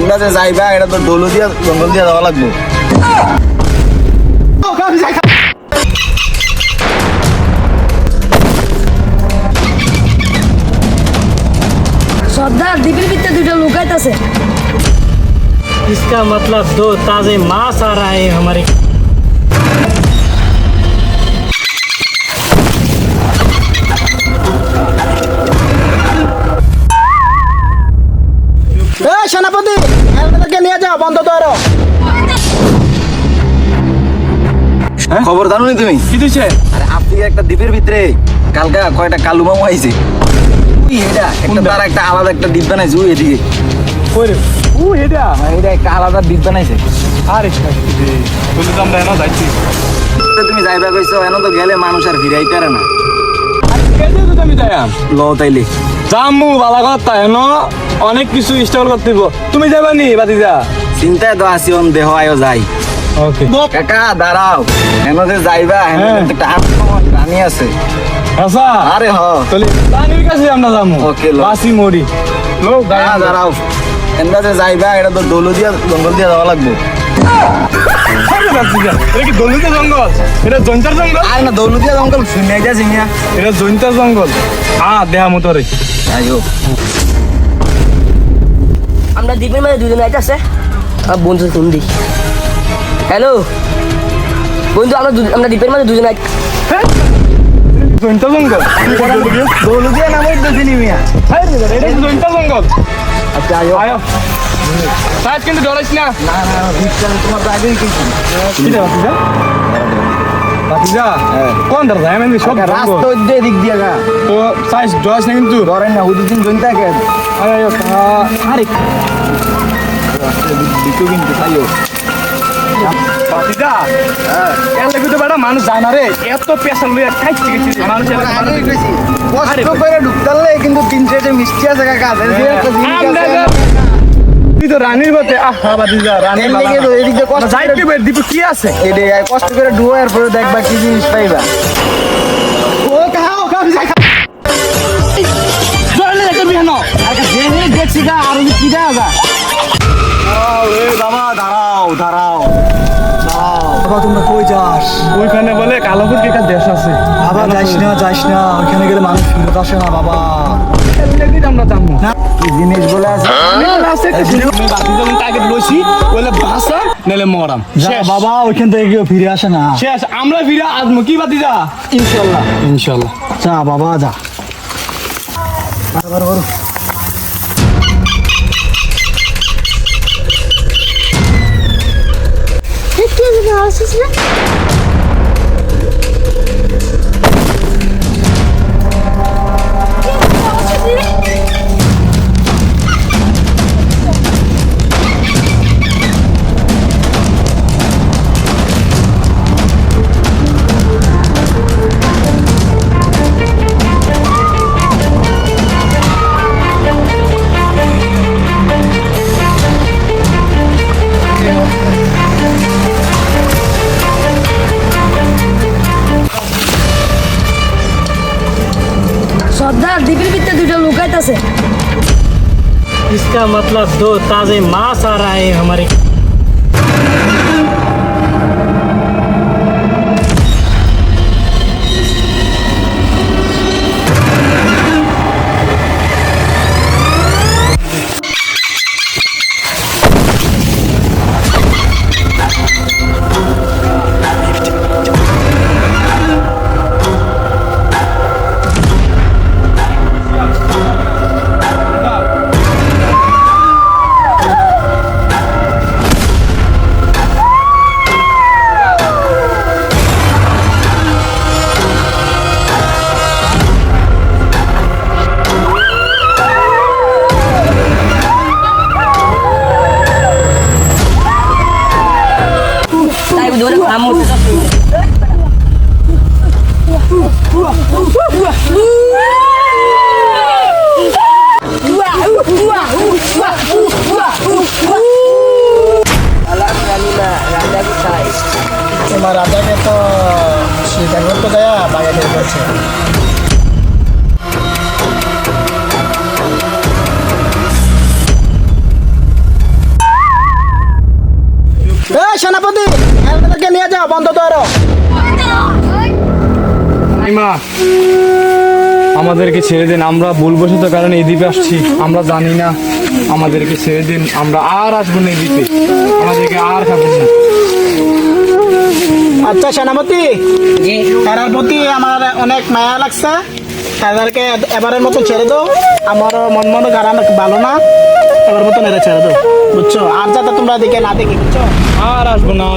এন্ডা যে যাইবা এটা তো দৌল দিয়া জঙ্গল দিয়া যাওয়া লাগবে। সর্দার দ্বীপের ভিতরে দুটো লুকাইতেছে। इसका मतलब दो ताजे मांस आ रहा है हमारे। সেনাপতি এদেরকে নিয়ে যাও, বন্ধ তো আরো। খবর জানো নি তুমি? কি দিছে? আরে আপনি একটা দ্বীপের ভিতরে কালকা কয়টা কালু মামু আইছে। উই এটা একটা তার একটা আলাদা একটা দ্বীপ বানাইছে ওই এদিকে। কই রে? ও এটা এটা একটা আলাদা দ্বীপ বানাইছে। আরে তুই তো আমরা এনো যাইছি। তুমি যাইবা কইছো, এনো তো গেলে মানুষ আর ফিরাইতে পারে না। কেদে তো আমি যাইম। ল তাইলে জামু বালা কথা এনো অনেক কিছু স্টল করতে দিব। তুমি যাবা নি বাতিজা? চিন্তায় তো আছি অন দেহ আয়ো যাই। ওকে কাকা দাঁড়াও, এনো যে যাইবা এনো হ্যাঁ। একটা রানী আছে। আচ্ছা আরে হ চলে রানীর কাছে আমরা যামু। ওকে, লো। বাসি মরি লোক দাঁড়াও, এনো যে যাইবা এটা তো দৌল দিয়া জঙ্গল দিয়া যাওয়া লাগবে। এটা কি দলিত জঙ্গল? এটা জৈন্তার জঙ্গল? আর না দৌল দিয়া জঙ্গল শুনে যাচ্ছি মিয়া। এটা জৈন্তার জঙ্গল। দেহা মতো রে। আইও আমরা দ্বীপের মাঝে দুজন আইতাছে। আর বন্ধু ফোন দিই। হ্যালো বন্ধু, আমরা দ্বীপের মাঝে দুজন আইত। জৈন্তার জঙ্গল? দৌল দিয়া নামই দেখিনি মিয়া। এটা কি জৈন্তার জঙ্গল? আচ্ছা আইও। আয়ো সাইজ কিন্তু ডরাইস না। না না রিক্সা তোমার তো আগেই কিছু কি রে বাতিজা? বাতিজা কোন ধর যায় মানে সব রাস্তা ওই দিক দিয়া গা তো সাইজ ডরাইস না কিন্তু। ধরেন না হুদিন জনতা কে আয়ো আরে দিকু কিন্তু তাইও বাতিজা এর লাগি তো বড় মানুষ যায় না রে। এত পেশাল লইয়া খাইতে গেছিস মানুষ আমি কইছি কষ্ট করে ঢুকতালে কিন্তু তিন চারটে মিষ্টি আছে কাকা তুই তো রানীর মতে বাতিজা রানীর এদিকে তো এদিকে কষ্ট যাইতে দিব কি আছে? এডে কষ্ট করে ডুয়ার পরে দেখবা কি জিনিস পাইবা ও খাও জলে দেখবি না আরে জেনে দেখছি গা আর কি দেয়া গা এই বাবা দাঁড়াও দাঁড়াও দাঁড়াও বাবা তোমরা কই যাস ওইখানে বলে কালাপুর কি একটা দেশ আছে। বাবা যাইস না ওখানে গেলে মানুষ ফিরত আসে না বাবা আমরা যাবো কি জিনিস বলে আছে টার্গেট লইছি বলে বাসা নেলে মরাম বাবা ওইখান থেকে কেউ ফিরে আসে না শেষ আমরা ফিরে আসবো কি বাতি যা ইনশাল্লাহ ইনশাল্লাহ যা বাবা যা বারবার বড় সর্দার দ্বীপের ভিতরে দুটো লুকাইতেছে। इसका मतलब दो ताजे मांस आ रहा है हमारे। তোমার রাজাকে তো স্বীকার করতে দেয়া বাইরে করছে সেনাপতি এদেরকে নিয়ে যাও, বন্ধ তো আরো। মা আমাদেরকে ছেড়ে দিন, আমরা ভুলবশত কারণে এই দ্বীপে আসছি, আমরা জানি না, আমাদেরকে ছেড়ে দিন, আমরা আর আসবো না এই দ্বীপে, আমাদেরকে আর খাবেন না। আচ্ছা সেনাপতি, জি তার প্রতি আমার অনেক মায়া লাগছে, তাদেরকে এবারের মতো ছেড়ে দাও। আমার মন গাড়া ভালো না, এবার মতন এরা ছেড়ে দাও, বুঝছো? আর যাতে তোমরা দিকে না দেখি, বুঝছো? আর আসবো না।